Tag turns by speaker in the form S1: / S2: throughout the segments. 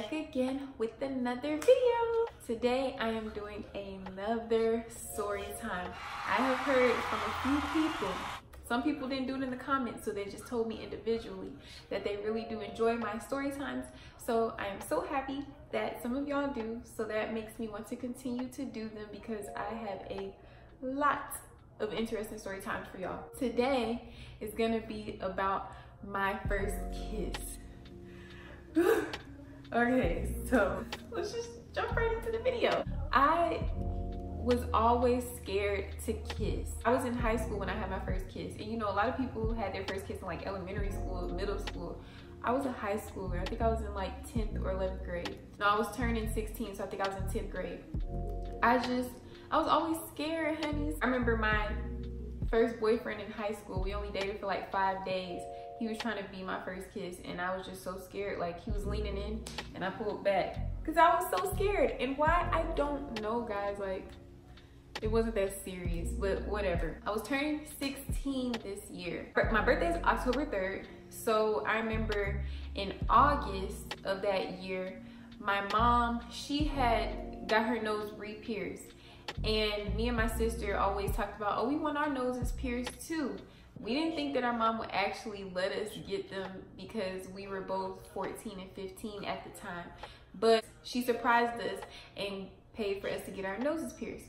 S1: back again with another video. Today I am doing another story time. I have heard from a few people. Some people didn't do it in the comments, so they just told me individually that they really do enjoy my story times. So I am so happy that some of y'all do, so that makes me want to continue to do them because I have a lot of interesting story times for y'all. Today is gonna be about my first kiss. Okay, so let's just jump right into the video. I was always scared to kiss. I was in high school when I had my first kiss, and you know, a lot of people had their first kiss in like elementary school, middle school. I was a high schooler. I think I was in like 10th or 11th grade. No, I was turning 16, so I think I was in 10th grade. I was always scared, honeys. I remember my first boyfriend in high school, we only dated for like 5 days. He was trying to be my first kiss, and I was just so scared. Like, he was leaning in and I pulled back because I was so scared. And why, I don't know, guys. Like, it wasn't that serious, but whatever. I was turning 16 this year. My birthday is October 3rd. So I remember in August of that year, my mom, she had got her nose re-pierced. And me and my sister always talked about, oh, we want our noses pierced too. We didn't think that our mom would actually let us get them because we were both 14 and 15 at the time. But she surprised us and paid for us to get our noses pierced.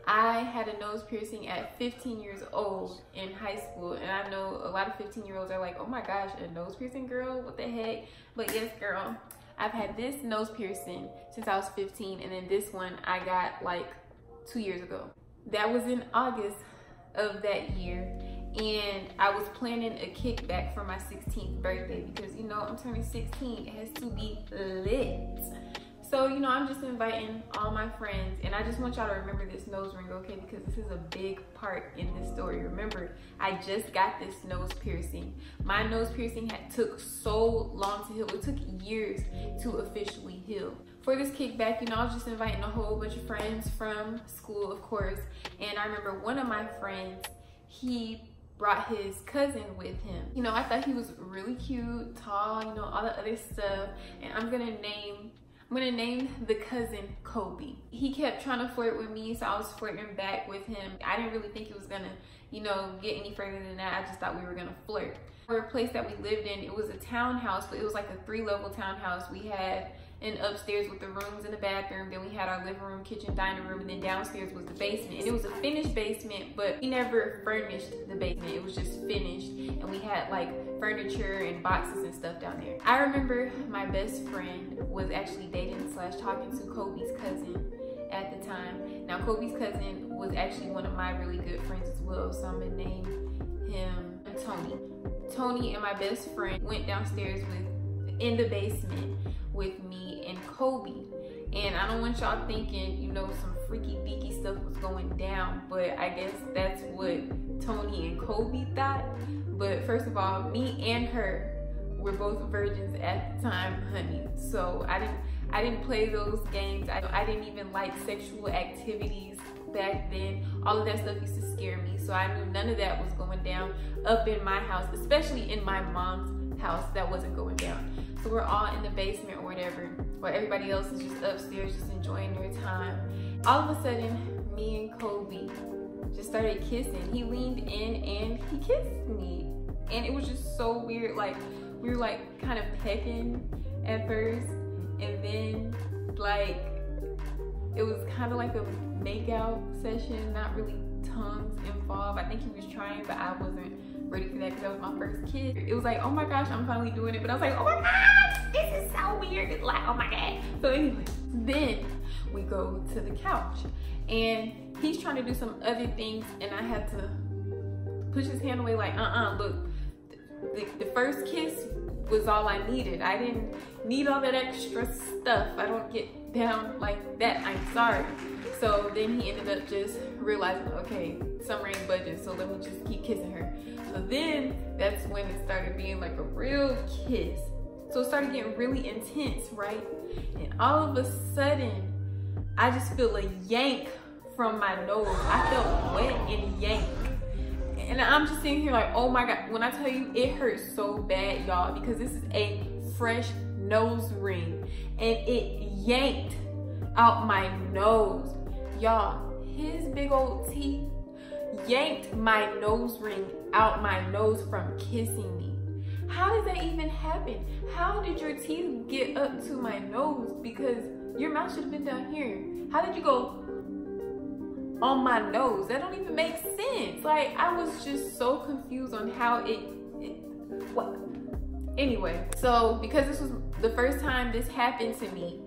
S1: I had a nose piercing at 15 years old in high school, and I know a lot of 15-year-olds are like, oh my gosh, a nose piercing, girl? What the heck? But yes, girl, I've had this nose piercing since I was 15, and then this one I got like 2 years ago. That was in August of that year, and I was planning a kickback for my 16th birthday because, you know, I'm turning 16. It has to be lit. So, you know, I'm just inviting all my friends, and I just want y'all to remember this nose ring, okay? Because this is a big part in this story. Remember, I just got this nose piercing. My nose piercing took so long to heal. It took years to officially heal. For this kickback, you know, I was just inviting a whole bunch of friends from school, of course. And I remember one of my friends, he brought his cousin with him. You know, I thought he was really cute, tall, you know, all the other stuff. And I'm gonna name the cousin Kobe. He kept trying to flirt with me, so I was flirting back with him. I didn't really think it was gonna, you know, get any further than that. I just thought we were gonna flirt. For a place that we lived in, it was a townhouse, but it was like a 3-level townhouse. We had an upstairs with the rooms and the bathroom, then we had our living room, kitchen, dining room, and then downstairs was the basement. And it was a finished basement, but we never furnished the basement. It was just finished, and we had like furniture and boxes and stuff down there. I remember my best friend was actually dating / talking to Kobe's cousin at the time. Now, Kobe's cousin was actually one of my really good friends as well, so I'm gonna name him Tony. Tony and my best friend went downstairs in the basement with me and Kobe. And I don't want y'all thinking, you know, some freaky deaky stuff was going down, but I guess that's what Tony and Kobe thought. But first of all, me and her were both virgins at the time, honey. So I didn't play those games. I didn't even like sexual activities back then. All of that stuff used to scare me. So I knew none of that was going down up in my house, especially in my mom's house. That wasn't going down. So we're all in the basement or whatever, while everybody else is just upstairs just enjoying their time. All of a sudden, me and Kobe just started kissing. He leaned in and he kissed me. And it was just so weird. Like, we were like kind of pecking at first, and then like it was kind of like a make-out session, not really tongues involved. I think he was trying, but I wasn't ready for that because that was my first kiss. It was like, oh my gosh, I'm finally doing it. But I was like, oh my gosh, this is so weird. It's like, oh my God. So anyway, then we go to the couch, and he's trying to do some other things, and I had to push his hand away like, look, the first kiss was all I needed. I didn't need all that extra stuff. I don't get down like that, I'm sorry. So then he ended up just realizing, okay, Summer ain't budget, so let me just keep kissing her. So then that's when it started being like a real kiss. So it started getting really intense, right? And all of a sudden, I just feel a yank from my nose. I felt wet and yank. And I'm just sitting here like, oh my God. When I tell you, it hurts so bad, y'all, because this is a fresh nose ring and it yanked out my nose. Y'all, his big old teeth yanked my nose ring out my nose from kissing me. How did that even happen? How did your teeth get up to my nose? Because your mouth should have been down here. How did you go on my nose? That don't even make sense. Like, I was just so confused on how what? Anyway, so because this was the first time this happened to me,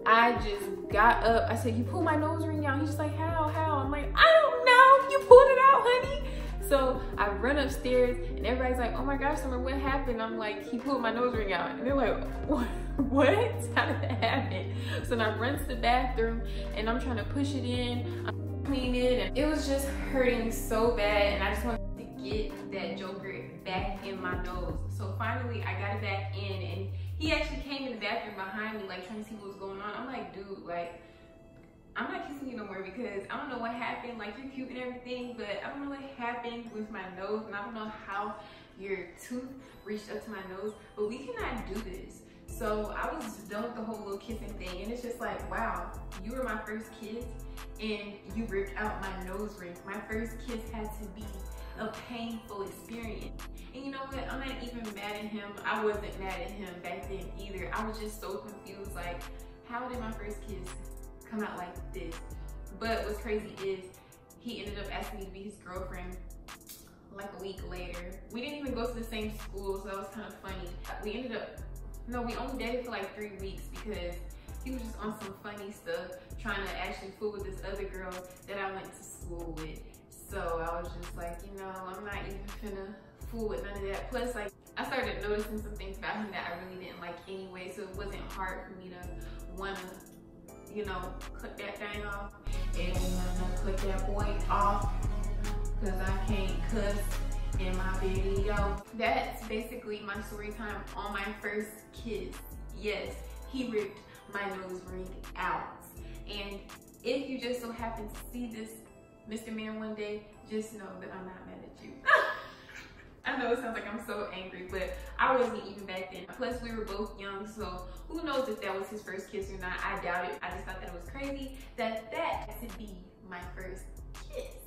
S1: I just got up. I said, you pulled my nose ring out. He's just like, how? I'm like, I don't know. You pulled it out, honey. So I run upstairs and everybody's like, oh my gosh, Summer, what happened? I'm like, he pulled my nose ring out. And they're like, what? How did that happen? So then I run to the bathroom and I'm trying to push it in. I'm cleaning it and it was just hurting so bad. And I just wanted to get that joker back in my nose. So finally I got it back in and he actually came in the bathroom behind me, like trying to see what was going on. I'm like, dude, like, I'm not kissing you no more because I don't know what happened. Like, you're cute and everything, but I don't know what happened with my nose and I don't know how your tooth reached up to my nose, but we cannot do this. So I was done with the whole little kissing thing and it's just like, wow, you were my first kiss and you ripped out my nose ring. My first kiss had to be a painful experience. And you know what? I'm not even mad at him. I wasn't mad at him back then either. I was just so confused. Like, how did my first kiss come out like this? But what's crazy is he ended up asking me to be his girlfriend like a week later. We didn't even go to the same school, so that was kind of funny. We only dated for like 3 weeks because he was just on some funny stuff, trying to actually fool with this other girl that I went to school with. So I was just like, you know, I'm not even finna fool with none of that. Plus, like, I started noticing some things about him that I really didn't like anyway, so it wasn't hard for me to wanna, you know, cut that thing off. And cut that boy off, cause I can't cuss in my video. That's basically my story time on my first kiss. Yes, he ripped my nose ring out. And if you just so happen to see this Mr. Man one day, just know that I'm not mad at you. I know it sounds like I'm so angry, but I wasn't even back then. Plus, we were both young, so who knows if that was his first kiss or not. I doubt it. I just thought that it was crazy that that had to be my first kiss.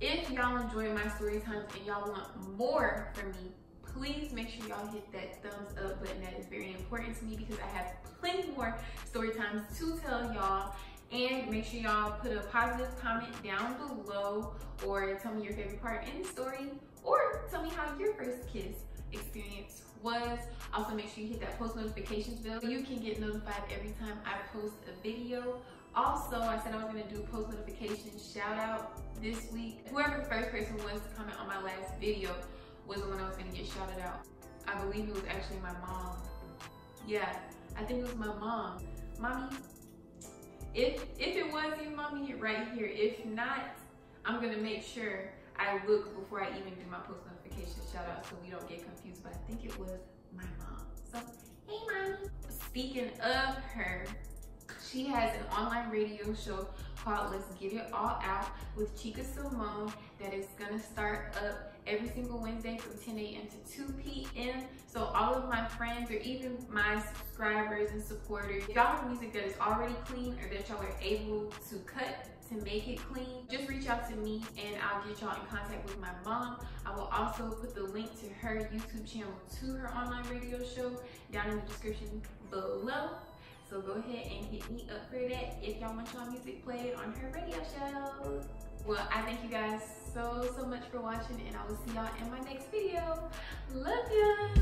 S1: If y'all enjoy my story times and y'all want more from me, please make sure y'all hit that thumbs up button. That is very important to me because I have plenty more story times to tell y'all. And make sure y'all put a positive comment down below or tell me your favorite part in the story or tell me how your first kiss experience was. Also, make sure you hit that post notifications bell so you can get notified every time I post a video. Also, I said I was gonna do a post notification shout out this week. Whoever the first person was to comment on my last video was the one I was gonna get shouted out. I believe it was actually my mom. Yeah, I think it was my mom. Mommy, if it was you, mommy, right here. If not, I'm gonna make sure I look before I even do my post notification shout out so we don't get confused, but I think it was my mom. So, hey mommy. Speaking of her, she has an online radio show called Let's Get It All Out with ChicaSimone that is gonna start up every single Wednesday from 10 a.m. to 2 p.m. So all of my friends or even my subscribers and supporters, if y'all have music that is already clean or that y'all are able to cut to make it clean, just reach out to me and I'll get y'all in contact with my mom. I will also put the link to her YouTube channel to her online radio show down in the description below. So go ahead and hit me up for that if y'all want y'all music played on her radio show. Well, I thank you guys so much for watching and I will see y'all in my next video. Love ya!